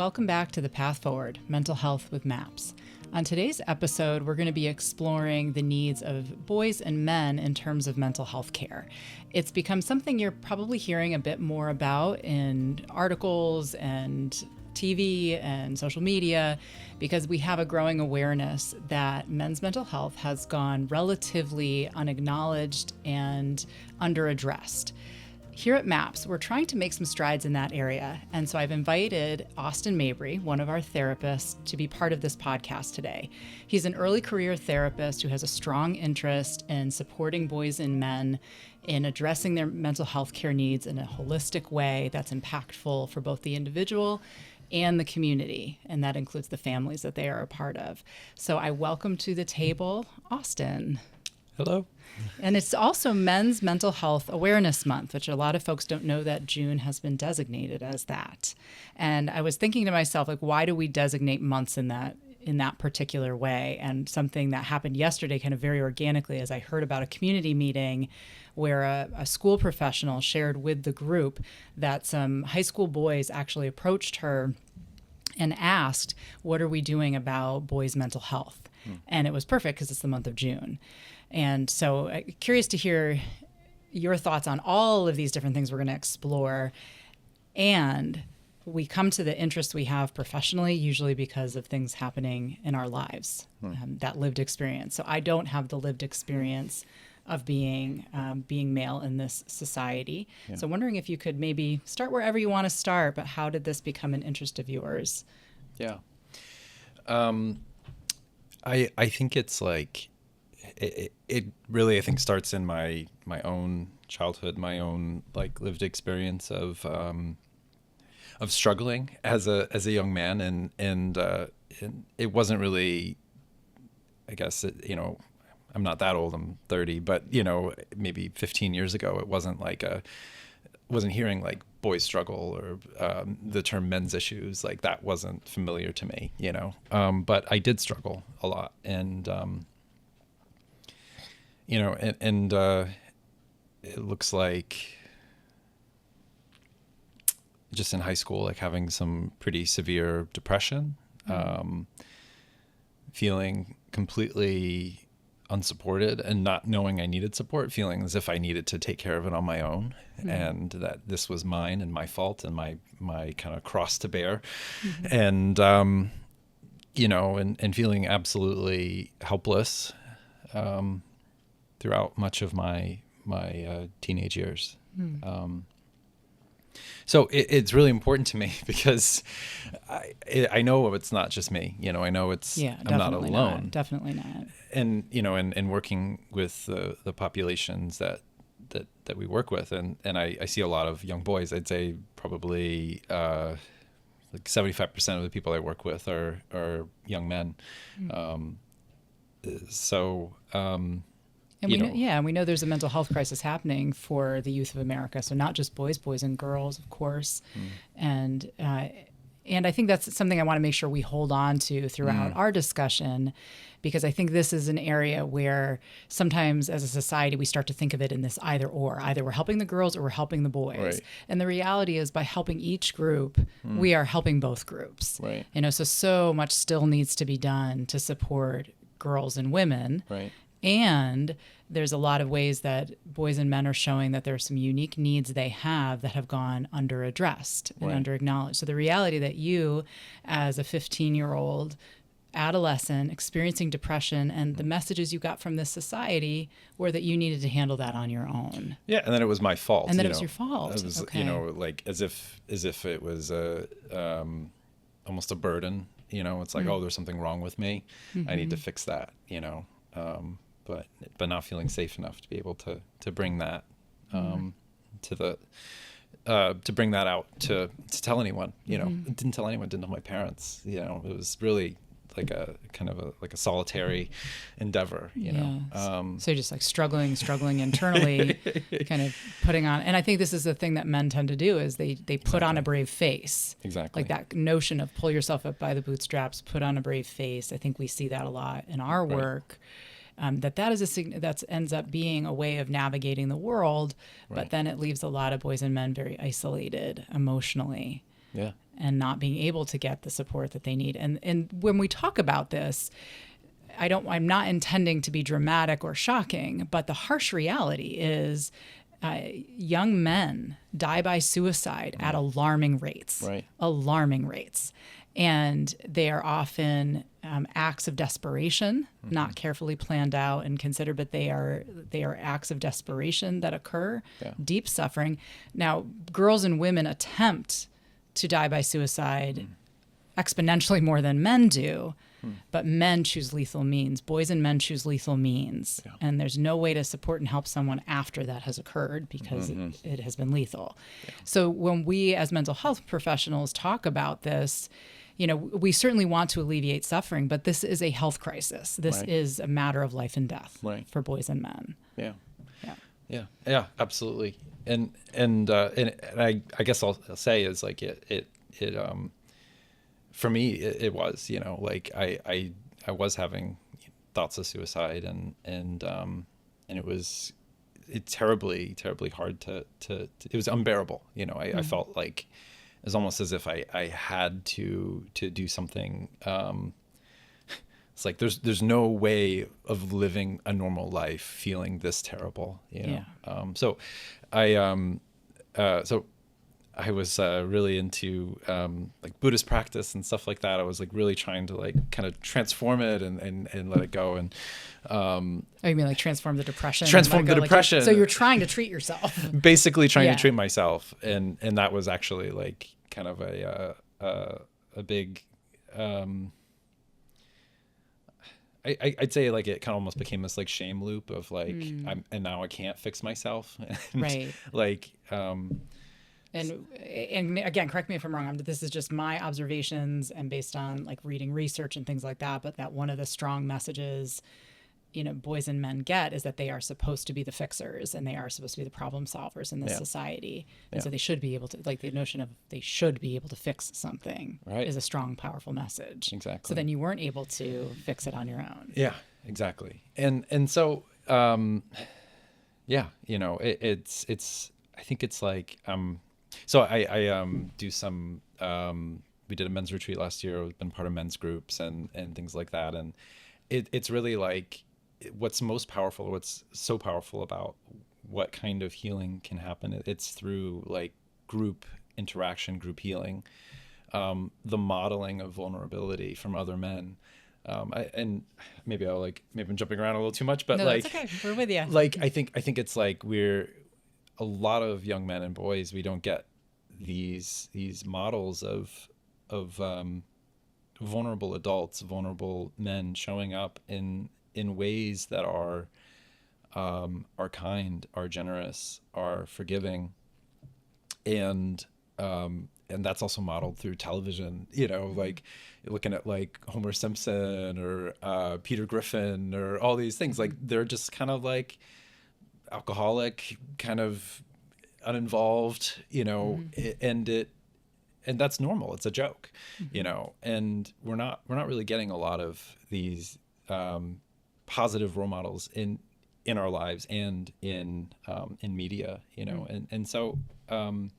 Welcome back to The Path Forward, Mental Health with MAPS. On today's episode, we're going to be exploring the needs of boys and men in terms of mental health care. It's become something you're probably hearing a bit more about in articles and TV and social media, because we have a growing awareness that men's mental health has gone relatively unacknowledged and underaddressed. Here at MAPS, we're trying to make some strides in that area, and so I've invited Austin Mabry, one of our therapists, to be part of this podcast today. He's an early career therapist who has a strong interest in supporting boys and men in addressing their mental health care needs in a holistic way that's impactful for both the individual and the community, and that includes the families that they are a part of. So I welcome to the table, Austin. Hello. And it's also Men's Mental Health Awareness Month, which a lot of folks don't know that June has been designated as that. And I was thinking to myself, like, why do we designate months in that particular way? And something that happened yesterday kind of very organically as I heard about a community meeting where a school professional shared with the group that some high school boys actually approached her and asked, what are we doing about boys' mental health? And it was perfect because it's the month of June. And so curious to hear your thoughts on all of these different things we're going to explore. And we come to the interests we have professionally, usually because of things happening in our lives, that lived experience. So I don't have the lived experience of being male in this society. Yeah. So I'm wondering if you could maybe start wherever you want to start, but how did this become an interest of yours? Yeah. I think it's like, it really, I think, starts in my own childhood, my own like lived experience of struggling as a young man, and it wasn't really, I guess, I'm not that old, I'm 30, but maybe 15 years ago, it wasn't like wasn't hearing like boys struggle or the term men's issues, like that wasn't familiar to me, but I did struggle a lot, and it looks like just in high school, like having some pretty severe depression, feeling completely unsupported and not knowing I needed support, feeling as if I needed to take care of it on my own, and that this was mine and my fault and my kind of cross to bear, and and feeling absolutely helpless throughout much of my teenage years. So it's really important to me because I know it's not just me. I know I'm not alone. Definitely not. And and working with the populations that we work with, and I see a lot of young boys. I'd say probably like 75% of the people I work with are young men. And we know there's a mental health crisis happening for the youth of America. So not just boys and girls, of course. And I think that's something I want to make sure we hold on to throughout our discussion, because I think this is an area where sometimes as a society, we start to think of it in this either or. Either we're helping the girls or we're helping the boys. Right. And the reality is by helping each group, we are helping both groups. Right. So much still needs to be done to support girls and women. Right. And there's a lot of ways that boys and men are showing that there are some unique needs they have that have gone underaddressed and underacknowledged. So the reality that you, as a 15-year-old adolescent experiencing depression, and the messages you got from this society were that you needed to handle that on your own. Yeah, and then it was my fault. And then it was your fault. It was, like as if it was almost a burden. It's like, oh, there's something wrong with me. I need to fix that. But not feeling safe enough to be able to bring that to bring that out to tell anyone. Didn't tell anyone. Didn't tell my parents. It was really like a kind of a solitary endeavor. So you're just like struggling internally, kind of putting on. And I think this is the thing that men tend to do is they put on a brave face. Exactly. Like that notion of pull yourself up by the bootstraps, put on a brave face. I think we see that a lot in our work. That ends up being a way of navigating the world, but then it leaves a lot of boys and men very isolated emotionally. Yeah. and not being able to get the support that they need. And when we talk about this, I'm not intending to be dramatic or shocking, but the harsh reality is young men die by suicide at alarming rates. Right. Alarming rates. And they are often acts of desperation, not carefully planned out and considered, but they are acts of desperation that occur, deep suffering. Now, girls and women attempt to die by suicide exponentially more than men do, but men choose lethal means. Boys and men choose lethal means. Yeah. And there's no way to support and help someone after that has occurred because it has been lethal. Yeah. So when we as mental health professionals talk about this, we certainly want to alleviate suffering, but this is a health crisis. This is a matter of life and death for boys and men. Yeah, absolutely. And I guess I'll say is like it for me, it was, like I was having thoughts of suicide and it's terribly, terribly hard to it was unbearable. I felt like it was almost as if I had to do something. It's like, there's no way of living a normal life feeling this terrible, So I was really into like Buddhist practice and stuff like that. I was like really trying to like kind of transform it and let it go. And you mean like transform the depression? Transform the depression. So you're trying to treat yourself. Basically trying to treat myself, and that was actually like kind of a big. I'd say like it kind of almost became this like shame loop of like and now I can't fix myself. And, right. Like. And again, correct me if I'm wrong. This is just my observations and based on like reading research and things like that. But that one of the strong messages, boys and men get is that they are supposed to be the fixers and they are supposed to be the problem solvers in this society. And so they should be able to, like the notion of they should be able to fix something is a strong, powerful message. Exactly. So then you weren't able to fix it on your own. Yeah, exactly. And so, it's I think it's like, so I do some, we did a men's retreat last year. I've been part of men's groups and things like that. And it's really like what's most powerful, what's so powerful about what kind of healing can happen. It's through like group interaction, group healing, the modeling of vulnerability from other men. And maybe I'm jumping around a little too much, but no, like, that's okay. We're with you. Like, I think it's like a lot of young men and boys, we don't get these models of vulnerable adults, vulnerable men showing up in ways that are kind, are generous, are forgiving, and that's also modeled through television. Like looking at like Homer Simpson or Peter Griffin or all these things. Like they're just kind of like alcoholic, kind of uninvolved, and that's normal. It's a joke, and we're not really getting a lot of these positive role models in our lives and in media, and so and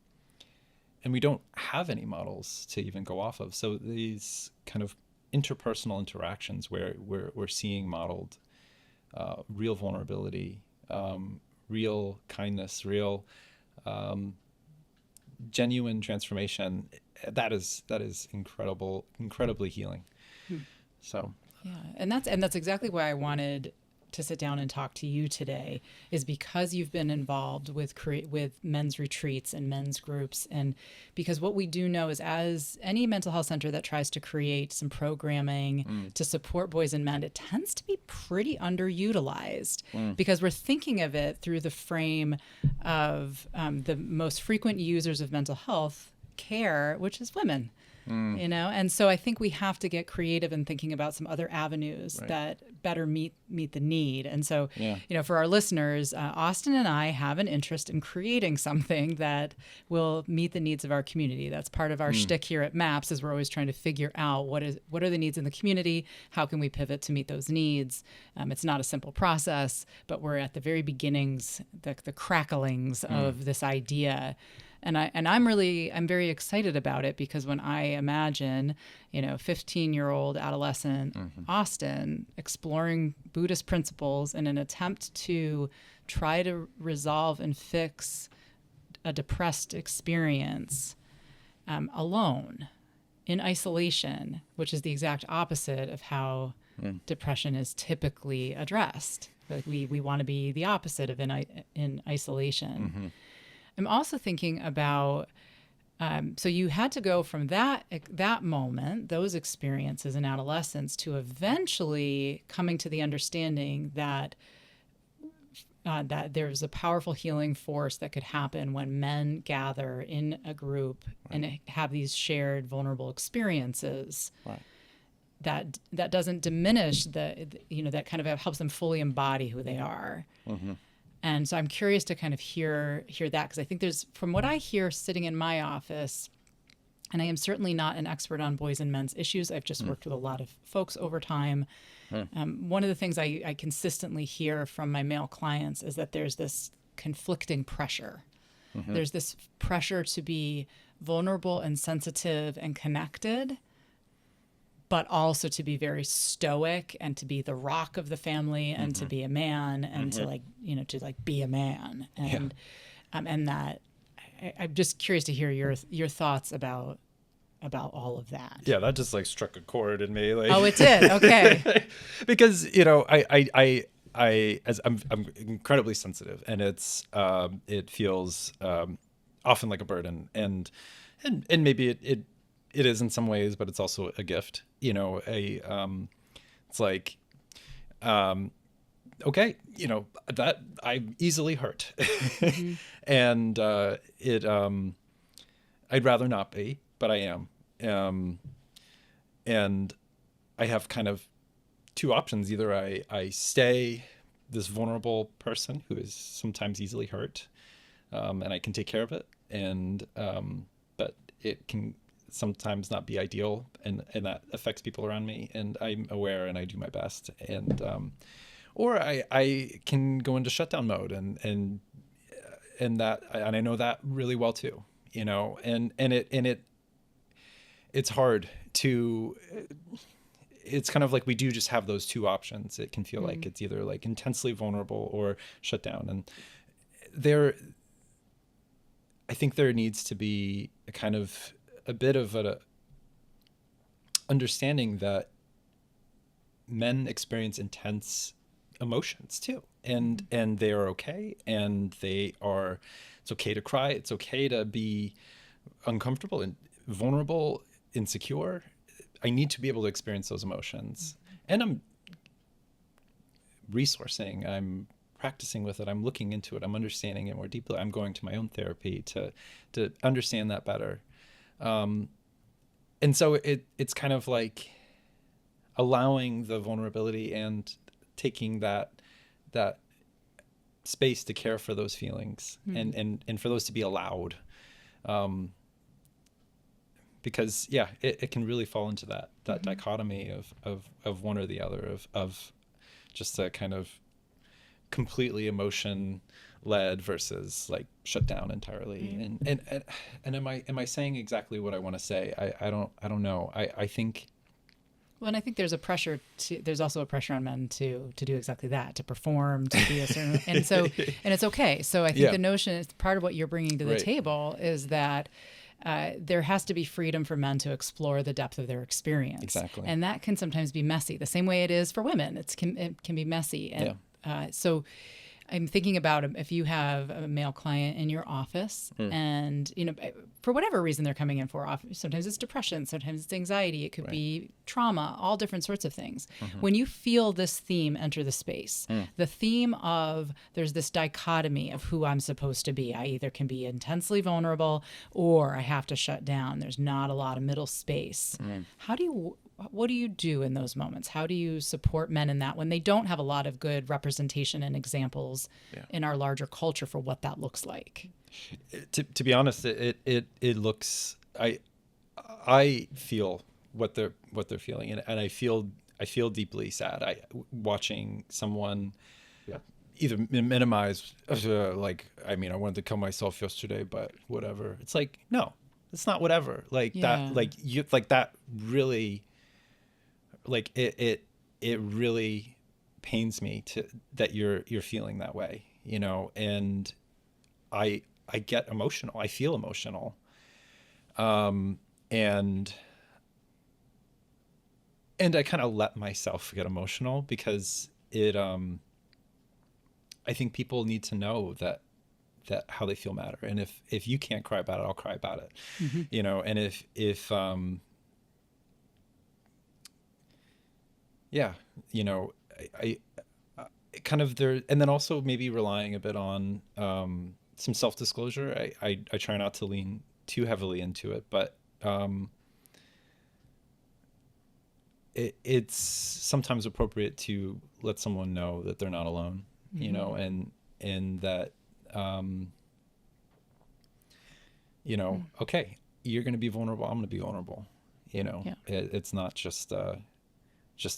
we don't have any models to even go off of. So these kind of interpersonal interactions where we're seeing modeled real vulnerability, real kindness, real genuine transformation, that is incredibly healing. So and that's exactly why I wanted to sit down and talk to you today, is because you've been involved with men's retreats and men's groups, and because what we do know is, as any mental health center that tries to create some programming to support boys and men, it tends to be pretty underutilized because we're thinking of it through the frame of the most frequent users of mental health care, which is women. And so I think we have to get creative in thinking about some other avenues that better meet the need. And so, for our listeners, Austin and I have an interest in creating something that will meet the needs of our community. That's part of our shtick here at MAPS, is we're always trying to figure out what are the needs in the community? How can we pivot to meet those needs? It's not a simple process, but we're at the very beginnings, the cracklings of this idea. And I'm very excited about it, because when I imagine, 15-year-old adolescent Austin exploring Buddhist principles in an attempt to try to resolve and fix a depressed experience alone, in isolation, which is the exact opposite of how depression is typically addressed. Like we want to be the opposite of in isolation. I'm also thinking about, so you had to go from that moment, those experiences in adolescence, to eventually coming to the understanding that there's a powerful healing force that could happen when men gather in a group and have these shared vulnerable experiences. Right. That doesn't diminish that kind of helps them fully embody who they are. And so I'm curious to kind of hear that, because I think there's, from what I hear sitting in my office, and I am certainly not an expert on boys and men's issues. I've just worked with a lot of folks over time. One of the things I consistently hear from my male clients is that there's this conflicting pressure. There's this pressure to be vulnerable and sensitive and connected, but also to be very stoic and to be the rock of the family and to be a man and to be a man. And and that I'm just curious to hear your thoughts about all of that. Yeah, that just like struck a chord in me. Like, oh, it did. Okay. Because I as I'm incredibly sensitive, and it feels often like a burden, and maybe it is in some ways, but it's also a gift. It's like, okay, that I'm easily hurt, and I'd rather not be, but I am. And I have kind of two options. Either I stay this vulnerable person who is sometimes easily hurt, and I can take care of it, and but it can sometimes not be ideal, and that affects people around me, and I'm aware and I do my best, and or I can go into shutdown mode, and I know that really well too, it's hard to, it's kind of like we do just have those two options. It can feel like it's either like intensely vulnerable or shut down. And I think there needs to be a bit of a understanding that men experience intense emotions too. And they are okay. And it's okay to cry. It's okay to be uncomfortable and vulnerable, insecure. I need to be able to experience those emotions, and I'm resourcing, I'm practicing with it, I'm looking into it, I'm understanding it more deeply. I'm going to my own therapy to understand that better. And so it's kind of like allowing the vulnerability and taking that space to care for those feelings, and for those to be allowed. Because it can really fall into that dichotomy of one or the other, of just a kind of completely emotion led versus like shut down entirely. And am I saying exactly what I want to say? I don't know. I think. Well, and I think there's also a pressure on men to do exactly that, to perform, to be a certain, and it's okay. So I think the notion is part of what you're bringing to the table is that there has to be freedom for men to explore the depth of their experience. Exactly. And that can sometimes be messy, the same way it is for women. It can be messy. And so I'm thinking about if you have a male client in your office and, for whatever reason they're coming in for, sometimes it's depression, sometimes it's anxiety, it could be trauma, all different sorts of things. When you feel this theme enter the space, the theme of there's this dichotomy of who I'm supposed to be. I either can be intensely vulnerable or I have to shut down. There's not a lot of middle space. What do you do in those moments? How do you support men in that when they don't have a lot of good representation and examples in our larger culture for what that looks like? To be honest, it looks, I feel what they're feeling, and I feel deeply sad. Watching someone either minimize, like, I mean, I wanted to kill myself yesterday, but whatever. It's like, no, it's not whatever. Like Yeah. that really, like it really pains me that you're feeling that way, and I get emotional. I feel emotional. And I kind of let myself get emotional because I think people need to know that how they feel matter. And if you can't cry about it, I'll cry about it, and if I kind of there, and then also maybe relying a bit on some self-disclosure. I try not to lean too heavily into it, but it's sometimes appropriate to let someone know that they're not alone, and that, okay, you're going to be vulnerable. I'm going to be vulnerable. It's not just the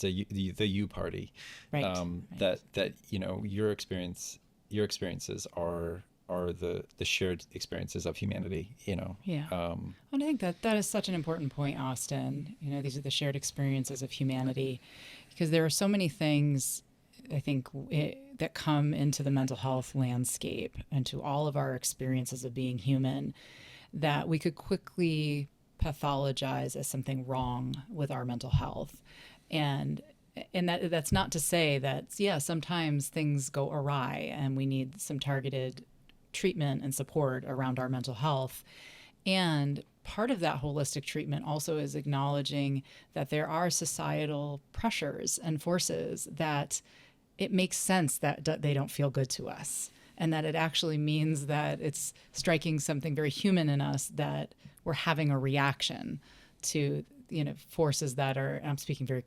you party, Right. that your experiences are the shared experiences of humanity. Yeah. And I think that is such an important point, Austin. These are the shared experiences of humanity, because there are so many things, I think, that come into the mental health landscape and to all of our experiences of being human that we could quickly pathologize as something wrong with our mental health. And that's not to say that, sometimes things go awry and we need some targeted treatment and support around our mental health. And part of that holistic treatment also is acknowledging that there are societal pressures and forces that it makes sense that they don't feel good to us, and that it actually means that it's striking something very human in us, that we're having a reaction to forces that are, I'm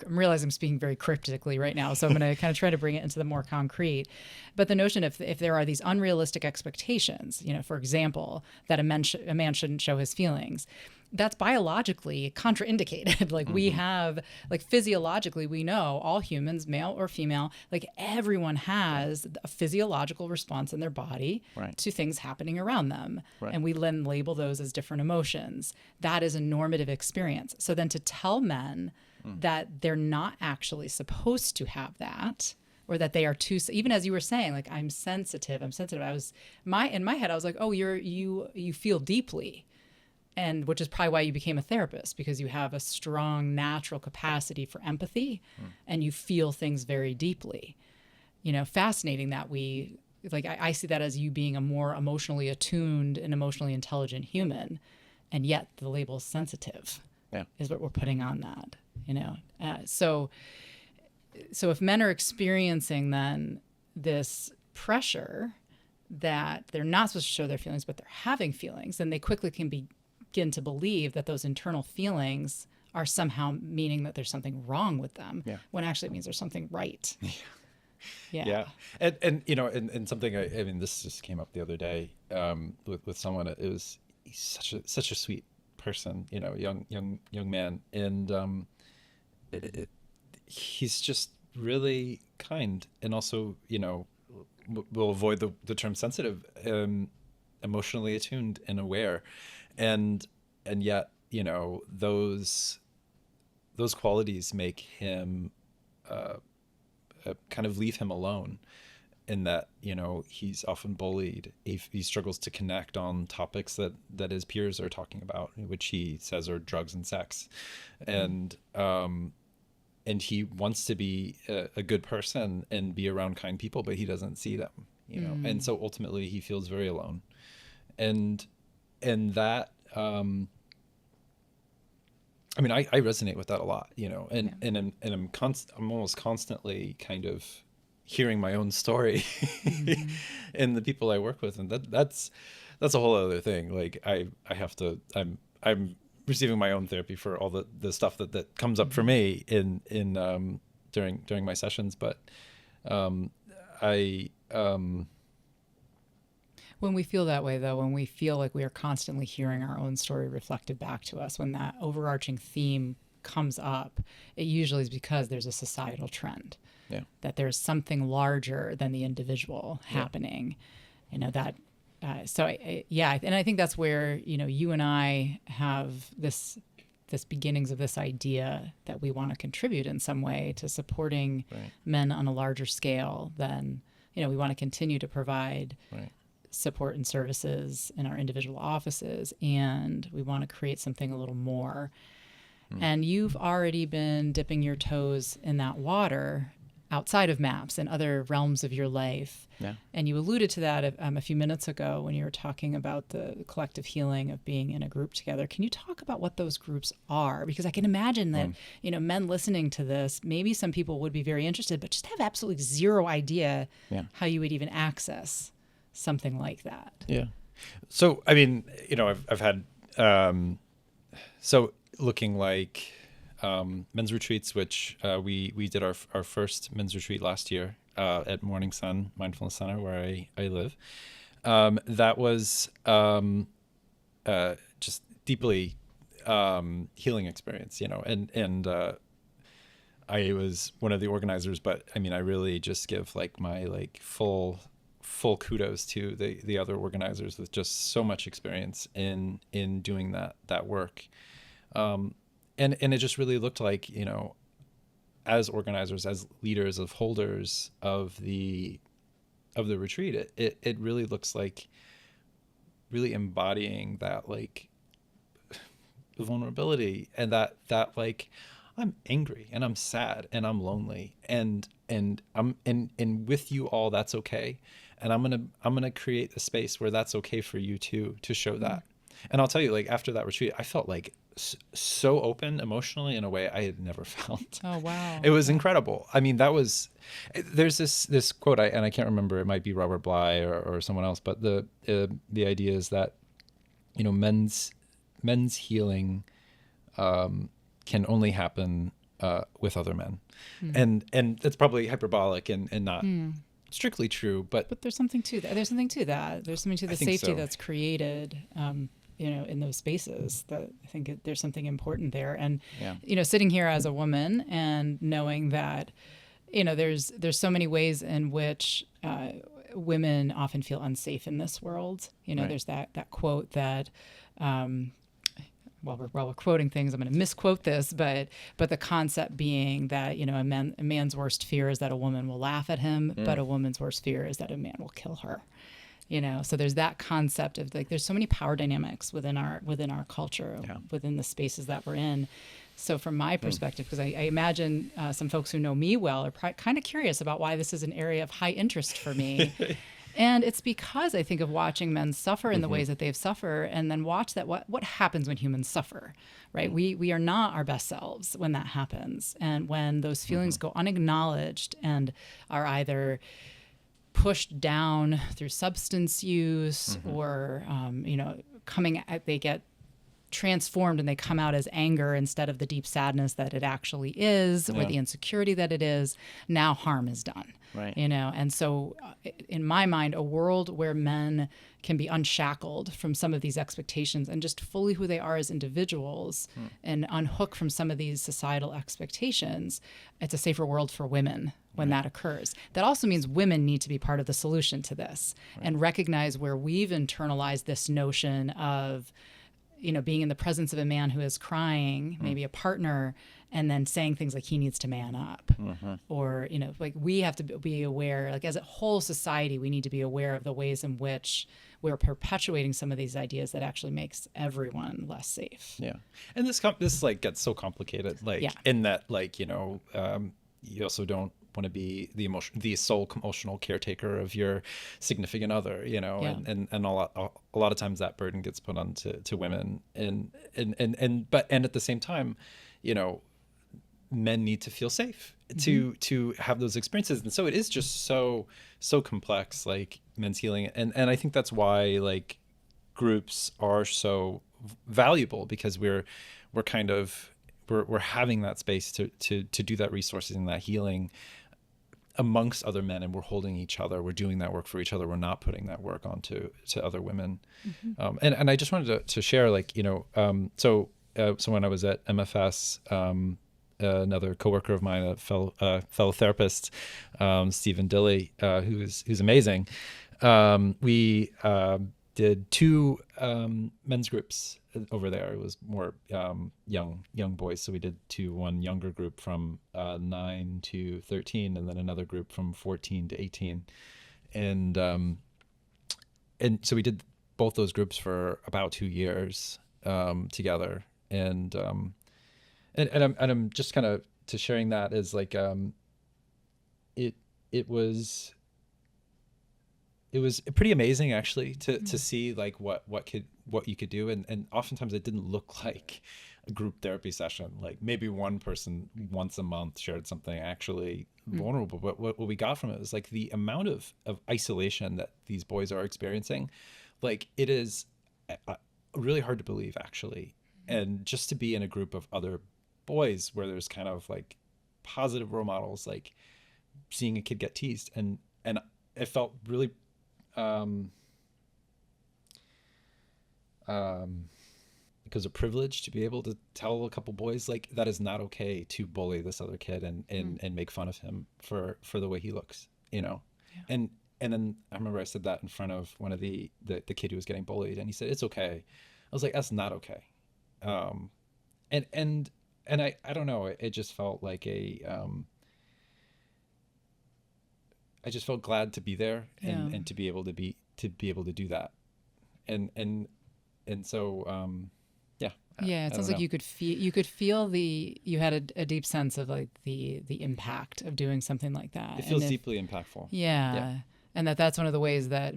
realizing I'm speaking very cryptically right now, so I'm going to kind of try to bring it into the more concrete. But the notion if there are these unrealistic expectations, for example, that a man shouldn't show his feelings, that's biologically contraindicated. Like, we have, like, physiologically, we know all humans, male or female, like, everyone has a physiological response in their body to things happening around them. And we then label those as different emotions. That is a normative experience. So then to tell men that they're not actually supposed to have that, or that they are too, even as you were saying, like, I'm sensitive. In my head, I was like, oh, you feel deeply. And which is probably why you became a therapist, because you have a strong natural capacity for empathy and you feel things very deeply. Fascinating that I see that as you being a more emotionally attuned and emotionally intelligent human, and yet the label sensitive is what we're putting on that, so if men are experiencing then this pressure that they're not supposed to show their feelings, but they're having feelings, then they quickly can begin to believe that those internal feelings are somehow meaning that there's something wrong with them, when actually it means there's something right. Yeah. And something, I mean, this just came up the other day with someone. He's such a sweet person, young man, and he's just really kind, and also, we'll avoid the term sensitive, emotionally attuned and aware, and yet, those qualities make him kind of leave him alone, in that, he's often bullied. He struggles to connect on topics that his peers are talking about, which he says are drugs and sex, and he wants to be a good person and be around kind people, but he doesn't see them, and so ultimately he feels very alone, and that, I mean, I resonate with that a lot, and I'm almost constantly kind of hearing my own story in the people I work with, and that's a whole other thing. Like, I'm receiving my own therapy for all the stuff that comes up for me in during my sessions, but when we feel that way, though, when we feel like we are constantly hearing our own story reflected back to us, when that overarching theme comes up, it usually is because there's a societal trend. that there's something larger than the individual happening, that. And I think that's where, you and I have this beginnings of this idea that we want to contribute in some way to supporting men on a larger scale than, we want to continue to provide support and services in our individual offices, and we want to create something a little more. And you've already been dipping your toes in that water outside of MAPS and other realms of your life. Yeah. And you alluded to that a few minutes ago when you were talking about the collective healing of being in a group together. Can you talk about what those groups are? Because I can imagine that, men listening to this, maybe some people would be very interested, but just have absolutely zero idea how you would even access something like that. Yeah. So, I mean, I've had, looking like men's retreats, which we did our first men's retreat last year at Morning Sun Mindfulness Center, where I live. That was just deeply healing experience, and I was one of the organizers, but I mean, I really just give my full kudos to the other organizers with just so much experience in doing that work. And it just really looked like, as organizers, as leaders, of holders of the retreat, it really looks like really embodying that vulnerability, and that I'm angry and I'm sad and I'm lonely and I'm with you all, that's okay. And I'm gonna create a space where that's okay for you too, to show that. And I'll tell you, after that retreat, I felt so open emotionally in a way I had never felt. Oh, wow. It was incredible. I mean, there's this quote, and I can't remember, it might be Robert Bly or someone else, but the idea is that, men's healing can only happen with other men. And that's probably hyperbolic and not strictly true, but there's something to that. There's something to that. There's something to the safety that's created, in those spaces. That I think there's something important there. And, sitting here as a woman and knowing that, there's so many ways in which women often feel unsafe in this world. There's that quote that, while we're quoting things, I'm going to misquote this, but the concept being that, a man's worst fear is that a woman will laugh at him, but a woman's worst fear is that a man will kill her. So there's that concept of there's so many power dynamics within our culture, within the spaces that we're in. So from my perspective, because I imagine some folks who know me well are kind of curious about why this is an area of high interest for me. And it's because I think of watching men suffer in the ways that they've suffered, and then watch that what happens when humans suffer, right? We are not our best selves when that happens. And when those feelings go unacknowledged and are either pushed down through substance use or, they get transformed and they come out as anger instead of the deep sadness that it actually is, or the insecurity that it is, now harm is done. Right. And so in my mind, a world where men can be unshackled from some of these expectations and just fully who they are as individuals and unhook from some of these societal expectations, it's a safer world for women when that occurs. That also means women need to be part of the solution to this and recognize where we've internalized this notion of, being in the presence of a man who is crying, maybe a partner, and then saying things like he needs to man up, or, we have to be aware, as a whole society, we need to be aware of the ways in which we're perpetuating some of these ideas that actually makes everyone less safe. Yeah. And this gets so complicated, in that, you also don't want to be the sole emotional caretaker of your significant other, and a lot of times that burden gets put on to women, and at the same time, men need to feel safe to have those experiences. And so it is just so complex, men's healing. And I think that's why groups are so valuable, because we're having that space to do that resourcing and that healing amongst other men, and we're holding each other. We're doing that work for each other. We're not putting that work onto other women. And I just wanted to share, so when I was at MFS, another coworker of mine, a fellow therapist, Stephen Dilley, who's amazing. We did 2 men's groups over there. It was more young boys. So we did one younger group from 9 to 13, and then another group from 14 to 18. And so we did both those groups for about 2 years together. And I'm just kind of to sharing that as like it was pretty amazing actually to see like what you could do, and oftentimes it didn't look like a group therapy session. Like maybe one person once a month shared something actually vulnerable, but what we got from it was like the amount of isolation that these boys are experiencing. Like it is really hard to believe actually, and just to be in a group of other boys where there's kind of like positive role models, like seeing a kid get teased, and it felt really because of privilege to be able to tell a couple boys like that is not okay to bully this other kid and make fun of him for the way he looks, you know. Yeah. And then I remember I said that in front of one of the kid who was getting bullied, and he said, "It's okay." I was like, "That's not okay." And I don't know, it just felt like I just felt glad to be there and to be able to do that. And so yeah. Yeah, it sounds like you could feel you had a deep sense of like the impact of doing something like that. It feels deeply impactful. Yeah. And that's one of the ways that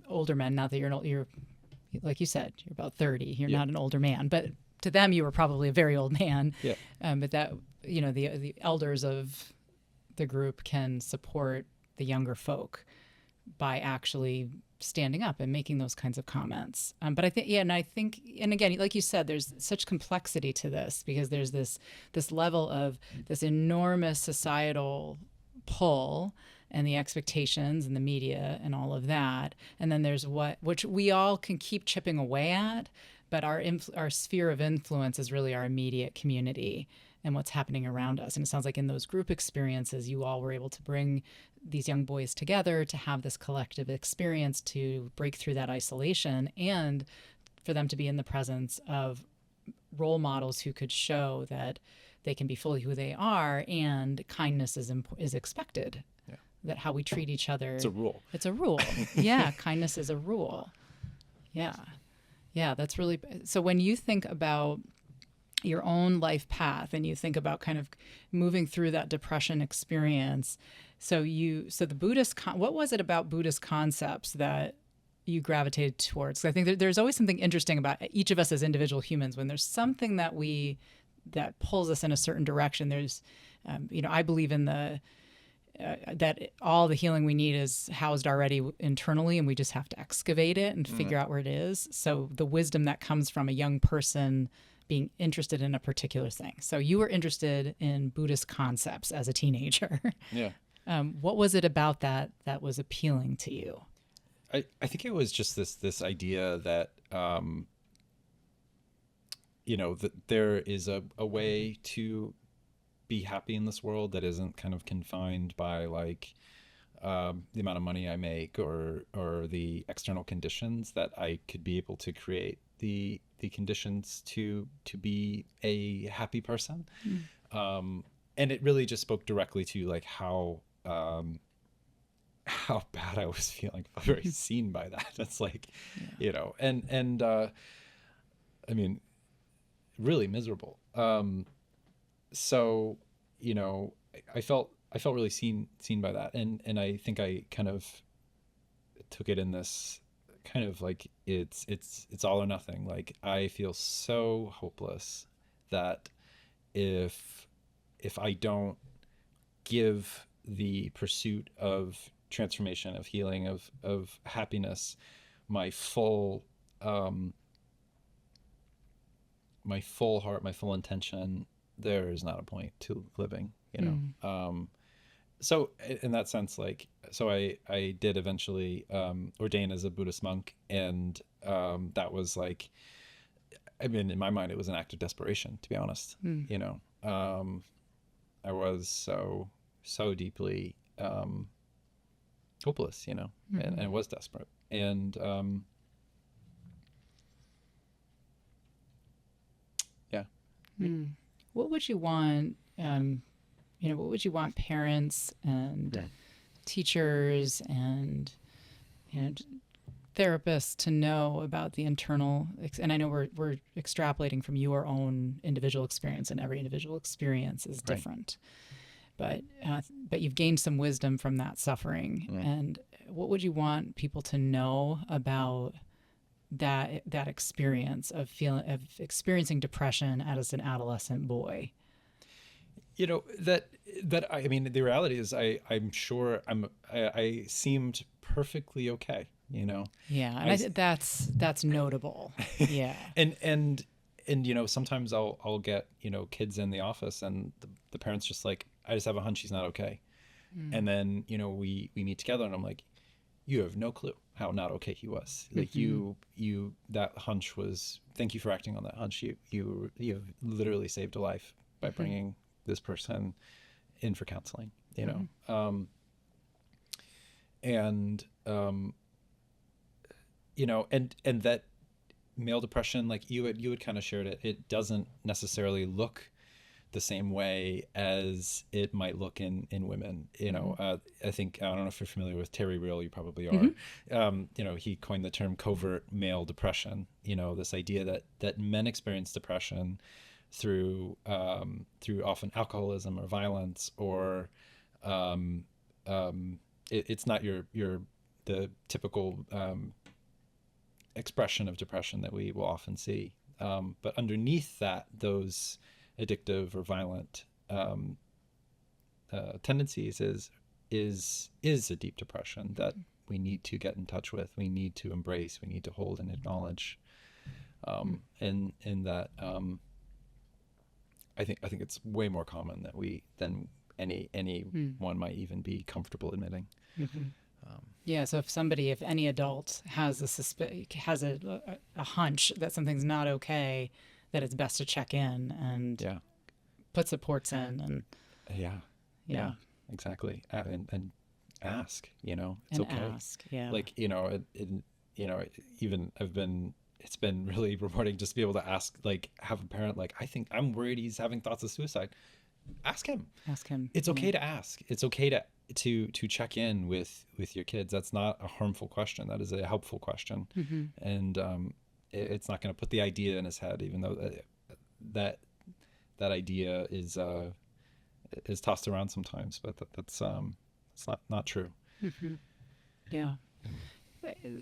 older men, not that you're like you said, you're about 30, you're not an older man, but to them you were probably a very old man. Yeah. But that, you know, the elders of the group can support the younger folk by actually standing up and making those kinds of comments. But I think, and again, like you said, there's such complexity to this because there's this level of this enormous societal pull and the expectations and the media and all of that. And then there's which we all can keep chipping away at, but our sphere of influence is really our immediate community and what's happening around us. And it sounds like in those group experiences, you all were able to bring these young boys together to have this collective experience to break through that isolation and for them to be in the presence of role models who could show that they can be fully who they are and kindness is expected. Yeah. That how we treat each other. It's a rule. It's a rule. Yeah, kindness is a rule. Yeah. Yeah, that's really... So when you think about your own life path and you think about kind of moving through that depression experience, so the Buddhist, what was it about Buddhist concepts that you gravitated towards? 'Cause I think there's always something interesting about each of us as individual humans. When there's something that pulls us in a certain direction, there's, I believe in that all the healing we need is housed already internally, and we just have to excavate it and figure out where it is. So the wisdom that comes from a young person being interested in a particular thing. So you were interested in Buddhist concepts as a teenager. Yeah. What was it about that was appealing to you? I think it was just this idea that, that there is a way to be happy in this world that isn't kind of confined by like the amount of money I make or the external conditions, that I could be able to create the conditions to be a happy person. And it really just spoke directly to like how bad I was feeling. I felt very seen by that. It's like, and I mean, really miserable. So, I felt really seen by that. And I think I kind of took it in this kind of like, it's all or nothing. Like I feel so hopeless that if I don't give the pursuit of transformation, of healing, of happiness, my full heart, my full intention, there is not a point to living, So in that sense, like, so I did eventually ordain as a Buddhist monk, and that was like, I mean, in my mind, it was an act of desperation, to be honest, I was so deeply hopeless, you know, and I was desperate. And yeah. What would you want, what would you want parents and teachers and, therapists to know about the internal, and I know we're extrapolating from your own individual experience, and every individual experience is different. But you've gained some wisdom from that suffering. And what would you want people to know about that experience of experiencing depression as an adolescent boy? You know, that I mean, the reality is I'm sure I seemed perfectly okay, you know. Yeah, and that's notable. Yeah. and you know, sometimes I'll get, you know, kids in the office and the parents just like, I just have a hunch he's not okay. And then, you know, we meet together and I'm like, you have no clue how not okay he was. Like you that hunch was, thank you for acting on that hunch. You have literally saved a life by bringing this person in for counseling, you know. You know, and that male depression, like you had kind of shared it, it doesn't necessarily look the same way as it might look in women, you know. I think, I don't know if you're familiar with Terry Real, you probably are. You know, he coined the term covert male depression, you know, this idea that men experience depression through often alcoholism or violence, or it's not the typical expression of depression that we will often see, but underneath that, those addictive or violent tendencies is a deep depression that we need to get in touch with, we need to embrace, we need to hold and acknowledge, and that I think it's way more common than anyone might even be comfortable admitting. Yeah, so if any adult has a hunch that something's not okay, that it's best to check in and put supports in, and yeah, exactly, and ask, you know, it's and okay. Ask, yeah. Like, you know, you know, even it's been really rewarding just to be able to ask, like, have a parent like, I think I'm worried he's having thoughts of suicide. Ask him. It's okay to ask. It's okay to check in with your kids. That's not a harmful question. That is a helpful question. And it's not going to put the idea in his head, even though that idea is tossed around sometimes, but that's it's not true. Yeah.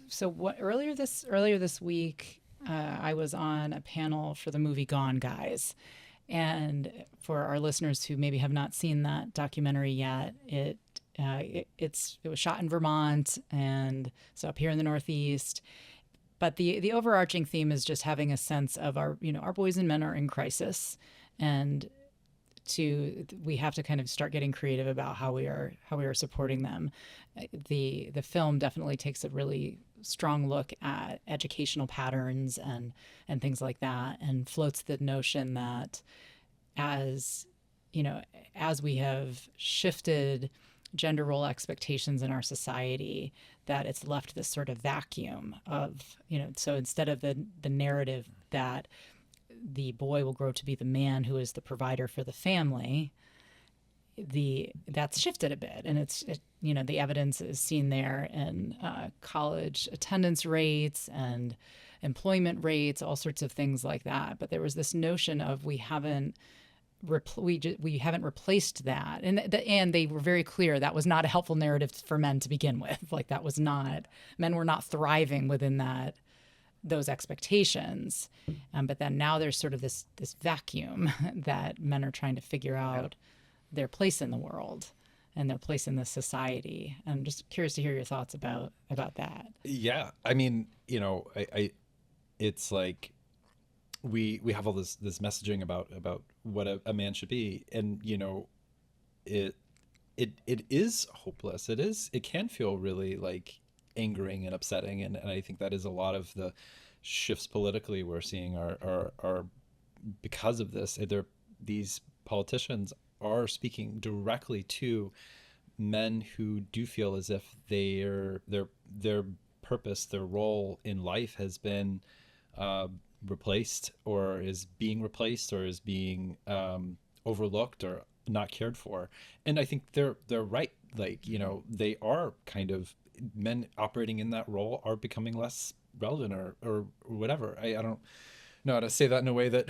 So earlier this week, I was on a panel for the movie Gone Guys. And for our listeners who maybe have not seen that documentary yet, it was shot in Vermont, and so up here in the Northeast. But the overarching theme is just having a sense of our boys and men are in crisis, and we have to kind of start getting creative about how we are supporting them. The film definitely takes a really strong look at educational patterns and things like that, and floats the notion that as we have shifted gender role expectations in our society, that it's left this sort of vacuum of, so instead of the narrative that the boy will grow to be the man who is the provider for the family, that's shifted a bit, and the evidence is seen there in college attendance rates and employment rates, all sorts of things like that. But there was this notion of we haven't replaced that, and they were very clear that was not a helpful narrative for men to begin with. Like, that was not, men were not thriving within those expectations. But then now there's sort of this vacuum that men are trying to figure out their place in the world and their place in this society. I'm just curious to hear your thoughts about that. Yeah. I mean, it's like we have all this messaging about what a man should be. And, it is hopeless. It can feel really like angering and upsetting. And I think that is a lot of the shifts politically we're seeing are because of this. These politicians are speaking directly to men who do feel as if their purpose, their role in life has been replaced, or is being replaced, or is being overlooked or not cared for. And I think they're right. Like, you know, they are kind of, men operating in that role are becoming less relevant, or whatever. I don't know how to say that in a way that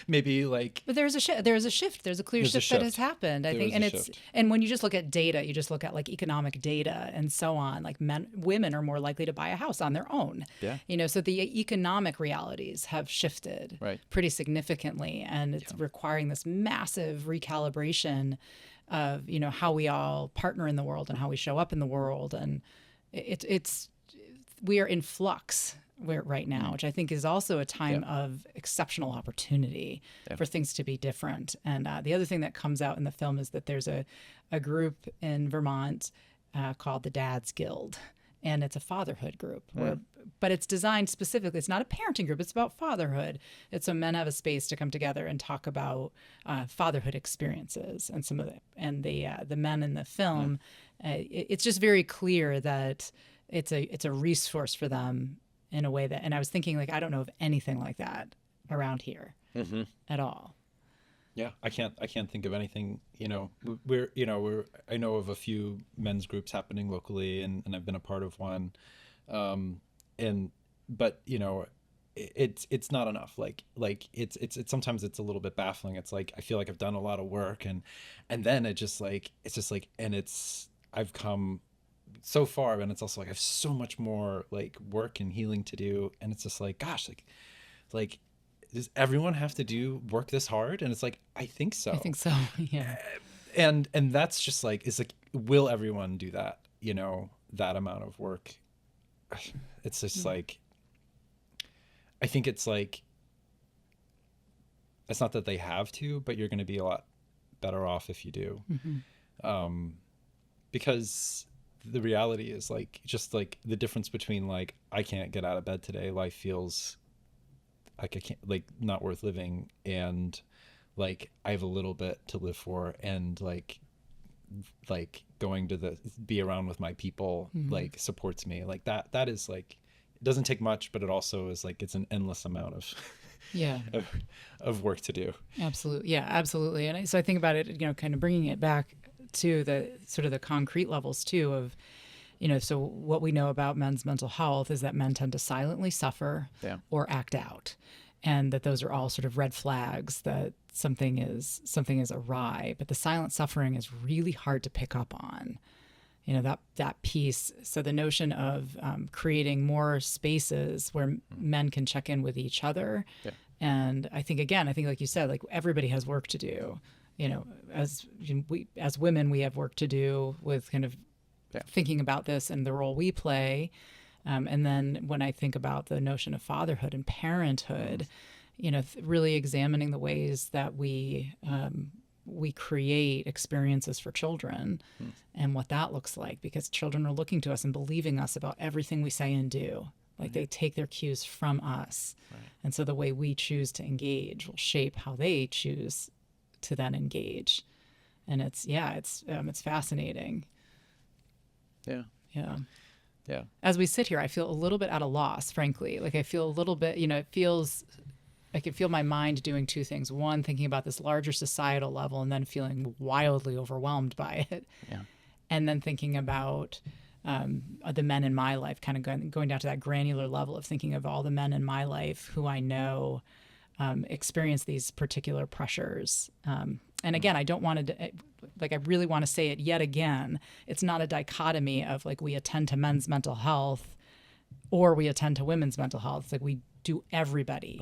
maybe like. But there's a shift. There's a clear shift that has happened, I think. And and when you just look at data, you just look at like economic data and so on, like women are more likely to buy a house on their own. Yeah. You know, so the economic realities have shifted pretty significantly, and it's requiring this massive recalibration of, you know, how we all partner in the world and how we show up in the world. And we are in flux right now, which I think is also a time of exceptional opportunity for things to be different. And the other thing that comes out in the film is that there's a group in Vermont called the Dads Guild. And it's a fatherhood group, but it's designed specifically. It's not a parenting group. It's about fatherhood. It's so men have a space to come together and talk about fatherhood experiences. And the men in the film, it's just very clear that it's a resource for them in a way that. And I was thinking, like, I don't know of anything like that around here at all. Yeah, I can't think of anything. You know, I know of a few men's groups happening locally, and I've been a part of one, but you know, it's not enough. Like it's sometimes it's a little bit baffling. It's like, I feel like I've done a lot of work, and then I've come so far, and it's also like I have so much more like work and healing to do, and it's just like, gosh, like. Does everyone have to do work this hard? And it's like, I think so. Yeah. And that's just like, it's like, will everyone do that? You know, that amount of work. It's just like, I think it's like, it's not that they have to, but you're going to be a lot better off if you do. Because the reality is like, just like the difference between like, I can't get out of bed today. Life feels like I can't, like, not worth living, and like I have a little bit to live for, and like going to be around with my people like supports me, like that is like, it doesn't take much, but it also is like, it's an endless amount of of work to do. Absolutely. And so I think about it, you know, kind of bringing it back to the sort of the concrete levels too of, you know, so what we know about men's mental health is that men tend to silently suffer or act out, and that those are all sort of red flags that something is awry. But the silent suffering is really hard to pick up on, you know, that piece. So the notion of creating more spaces where men can check in with each other. And I think like you said, like everybody has work to do. You know, as women, we have work to do with kind of thinking about this and the role we play. And then when I think about the notion of fatherhood and parenthood, you know, really examining the ways that we create experiences for children and what that looks like, because children are looking to us and believing us about everything we say and do. Like they take their cues from us. And so the way we choose to engage will shape how they choose to then engage. And it's fascinating. Yeah. As we sit here, I feel a little bit at a loss, frankly. Like I feel a little bit, you know, I can feel my mind doing two things. One, thinking about this larger societal level, and then feeling wildly overwhelmed by it. And then thinking about the men in my life, kind of going down to that granular level of thinking of all the men in my life who I know experience these particular pressures. And again, I don't want to, like, I really want to say it yet again. It's not a dichotomy of like, we attend to men's mental health or we attend to women's mental health. It's like we do everybody.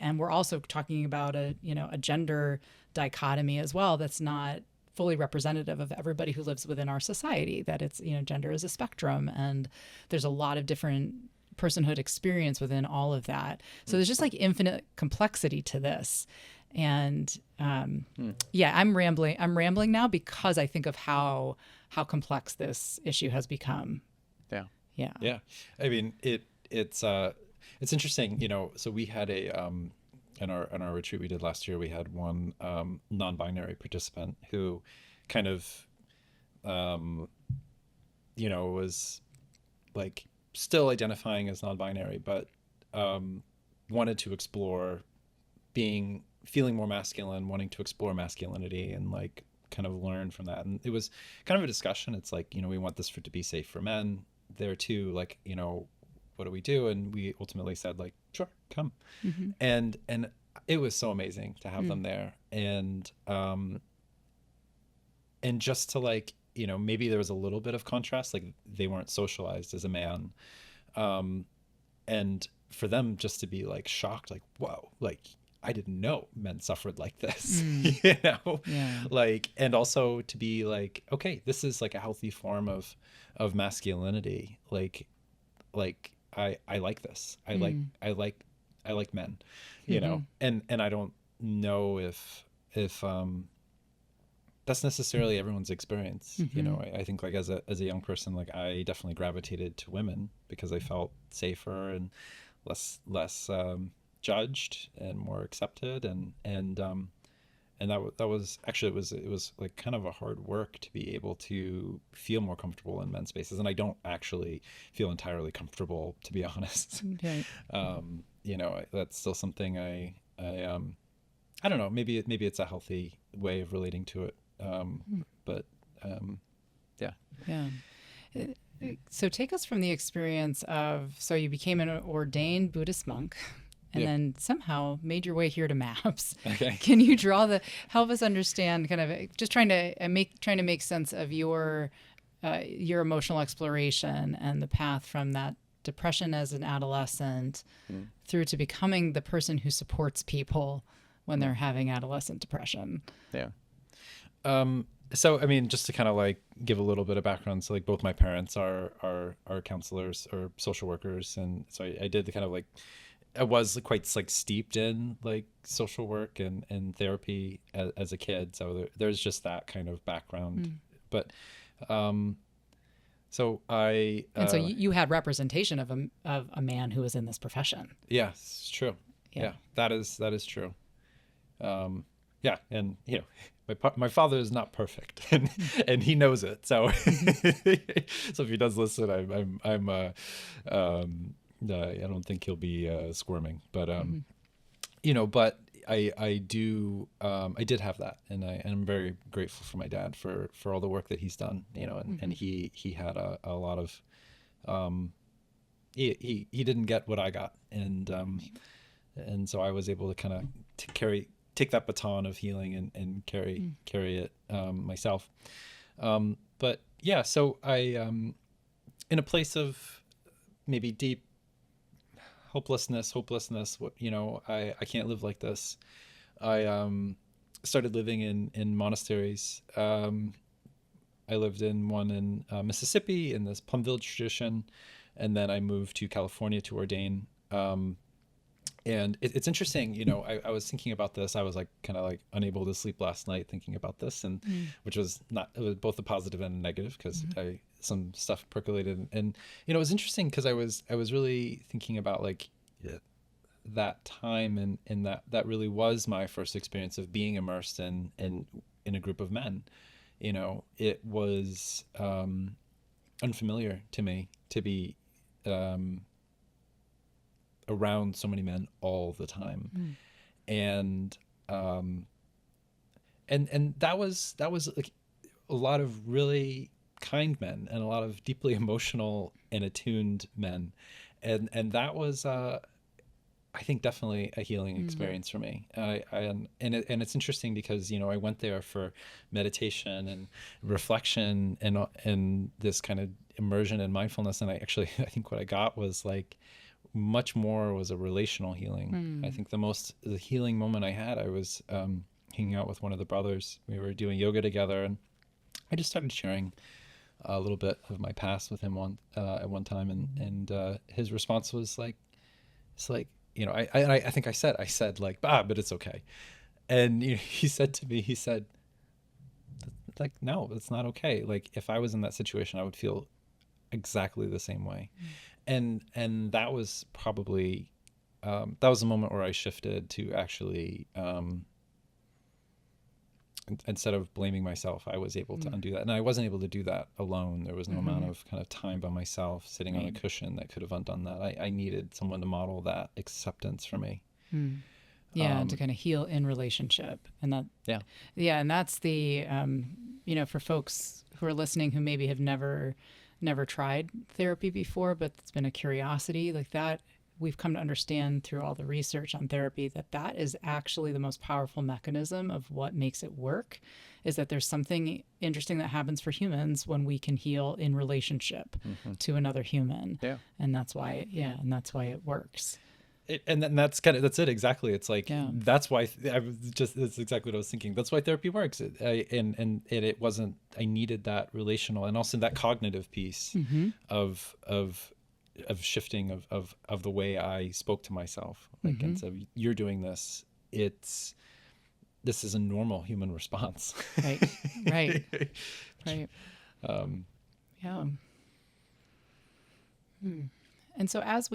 And we're also talking about a gender dichotomy as well. That's not fully representative of everybody who lives within our society, that it's, you know, gender is a spectrum, and there's a lot of different personhood experience within all of that. So there's just like infinite complexity to this. And I'm rambling now because I think of how complex this issue has become. Yeah. I mean, it's interesting, you know. So we had a in our retreat we did last year, we had one non-binary participant who kind of was like still identifying as non-binary, but wanted to explore feeling more masculine, wanting to explore masculinity and like kind of learn from that. And it was kind of a discussion. It's like, we want this to be safe for men there too. Like, what do we do? And we ultimately said like, sure, come. Mm-hmm. And it was so amazing to have them there. And just to like, maybe there was a little bit of contrast, like they weren't socialized as a man. And for them just to be like shocked, like, whoa, like I didn't know men suffered like this, Yeah. like, and also to be like, okay, this is like a healthy form of masculinity. Like I like this. I like men, and I don't know if that's necessarily everyone's experience. I think like as a young person, like I definitely gravitated to women because I felt safer and less judged and more accepted, and that was actually it was like kind of a hard work to be able to feel more comfortable in men's spaces, and I don't actually feel entirely comfortable, to be honest. Okay. That's still something I don't know, maybe it's a healthy way of relating to it, but yeah. So take us from the experience of, so you became an ordained Buddhist monk and then somehow made your way here to MAPS. Okay. Can you help us understand kind of just trying to make sense of your emotional exploration and the path from that depression as an adolescent through to becoming the person who supports people when they're having adolescent depression. Yeah. So, I mean, just to kind of like give a little bit of background. So like both my parents are counselors or social workers. And so I did the kind of like, I was quite like steeped in like social work and therapy as a kid. So there's just that kind of background. But, so I, and so you had representation of a man who was in this profession. Yeah, it's true. Yeah, that is true. Yeah. And my father is not perfect, and he knows it. So, so if he does listen, I don't think he'll be squirming, but but I did have that, and I'm very grateful for my dad for all the work that he's done, and he had a lot of, he didn't get what I got, and so I was able to kind of take that baton of healing and carry it myself. But yeah, so I, in a place of maybe deep hopelessness, I can't live like this. I started living in monasteries. I lived in one in Mississippi in this Plum Village tradition, and then I moved to California to ordain. And it's interesting, I was thinking about this. I was like kind of like unable to sleep last night thinking about this, and which was it was both a positive and a negative because some stuff percolated, and it was interesting because I was really thinking about like that time, and that really was my first experience of being immersed in a group of men. It was unfamiliar to me to be around so many men all the time. And that was like a lot of really kind men and a lot of deeply emotional and attuned men, and that was I think definitely a healing experience for me. And it's interesting because I went there for meditation and reflection and this kind of immersion in mindfulness, and I think what I got was like much more was a relational healing. I think the healing moment I had, I was hanging out with one of the brothers. We were doing yoga together, and I just started sharing a little bit of my past with him at one time, and his response was like, it's like, I think I said like, but it's okay. And he said to me, like, no, it's not okay. Like if I was in that situation, I would feel exactly the same way. And that was probably that was the moment where I shifted to actually, instead of blaming myself, I was able to undo that. And I wasn't able to do that alone. There was no amount of kind of time by myself sitting on a cushion that could have undone that. I needed someone to model that acceptance for me. Yeah, and to kind of heal in relationship. And that, and that's the, for folks who are listening who maybe have never tried therapy before, but it's been a curiosity like that. We've come to understand through all the research on therapy that is actually the most powerful mechanism of what makes it work, is that there's something interesting that happens for humans when we can heal in relationship to another human. Yeah. And that's why, it works. That's it exactly. It's like that's why that's exactly what I was thinking. That's why therapy works. It wasn't. I needed that relational and also that cognitive piece of shifting of the way I spoke to myself. Like instead of you're doing this, this is a normal human response. Right. And so as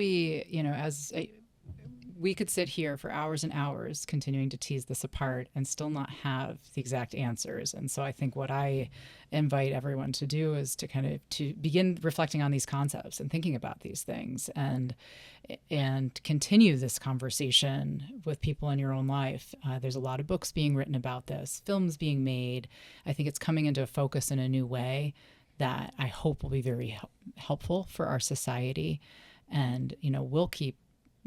we could sit here for hours and hours continuing to tease this apart and still not have the exact answers. And so I think what I invite everyone to do is to begin reflecting on these concepts and thinking about these things and continue this conversation with people in your own life. There's a lot of books being written about this, films being made. I think it's coming into focus in a new way that I hope will be very helpful for our society. And, we'll keep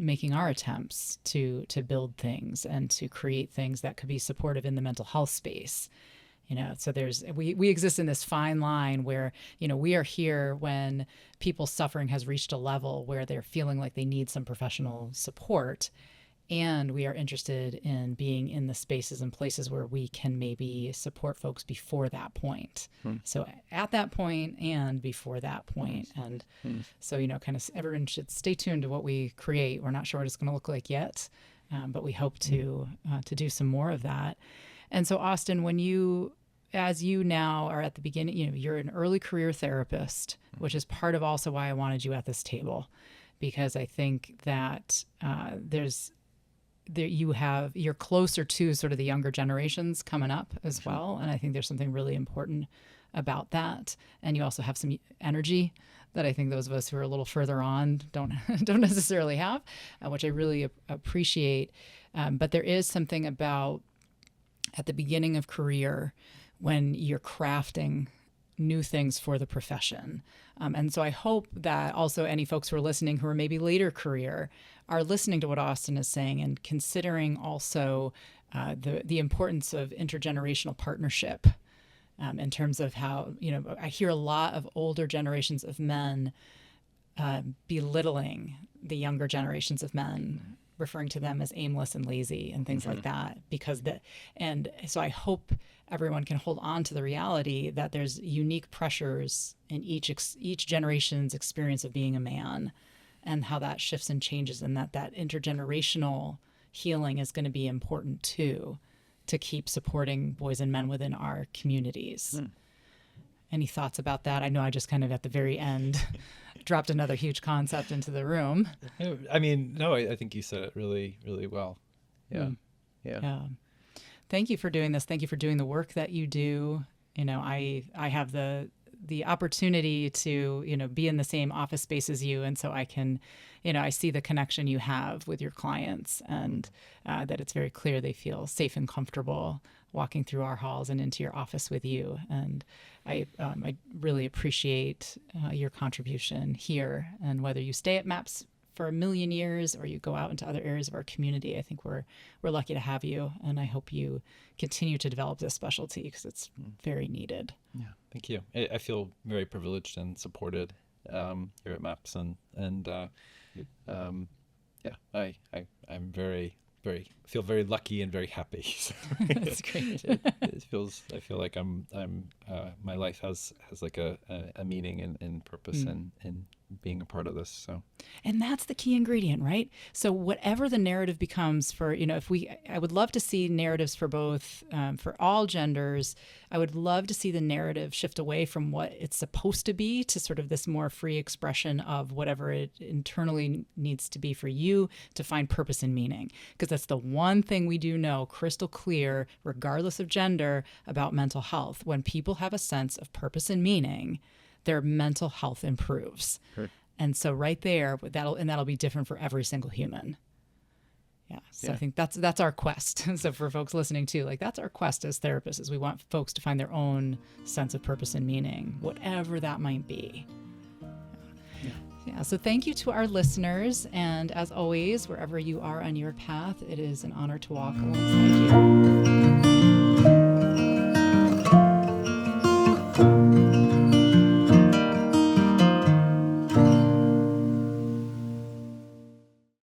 making our attempts to build things and to create things that could be supportive in the mental health space. So we exist in this fine line where, we are here when people's suffering has reached a level where they're feeling like they need some professional support. And we are interested in being in the spaces and places where we can maybe support folks before that point. So at that point and before that point. And so, kind of everyone should stay tuned to what we create. We're not sure what it's going to look like yet, but we hope to do some more of that. And so, Austin, as you now are at the beginning, you're an early career therapist, which is part of also why I wanted you at this table, because I think that you're closer to sort of the younger generations coming up as well. And I think there's something really important about that. And you also have some energy that I think those of us who are a little further on don't necessarily have, which I really appreciate. But there is something about at the beginning of career when you're crafting new things for the profession. And so I hope that also any folks who are listening who are maybe later career are listening to what Austin is saying and considering also the importance of intergenerational partnership in terms of how, I hear a lot of older generations of men belittling the younger generations of men, referring to them as aimless and lazy and things like that, and so I hope everyone can hold on to the reality that there's unique pressures in each generation's experience of being a man and how that shifts and changes, and that intergenerational healing is going to be important too, to keep supporting boys and men within our communities. Any thoughts about that? I know I just kind of at the very end dropped another huge concept into the room. I mean, no, I think you said it really, really well. Yeah. Thank you for doing this. Thank you for doing the work that you do. I have the opportunity to, be in the same office space as you. And so I can, I see the connection you have with your clients, and that it's very clear they feel safe and comfortable walking through our halls and into your office with you. And I really appreciate your contribution here. And whether you stay at MAPS for a million years or you go out into other areas of our community, I think we're lucky to have you. And I hope you continue to develop this specialty because it's very needed. Yeah, thank you. I feel very privileged and supported here at MAPS, and I'm feel very lucky and very happy. That's great. I feel like I'm my life has like a meaning and purpose and being a part of this. So, and that's the key ingredient, right? So whatever the narrative becomes for, I would love to see narratives for both, for all genders. I would love to see the narrative shift away from what it's supposed to be to sort of this more free expression of whatever it internally needs to be for you to find purpose and meaning. Because that's the one thing we do know crystal clear, regardless of gender, about mental health. When people have a sense of purpose and meaning, their mental health improves. Sure. And so right there, that'll be different for every single human. Yeah. So I think that's our quest. So for folks listening too, like that's our quest as therapists, is we want folks to find their own sense of purpose and meaning, whatever that might be. Yeah. So thank you to our listeners. And as always, wherever you are on your path, it is an honor to walk alongside you.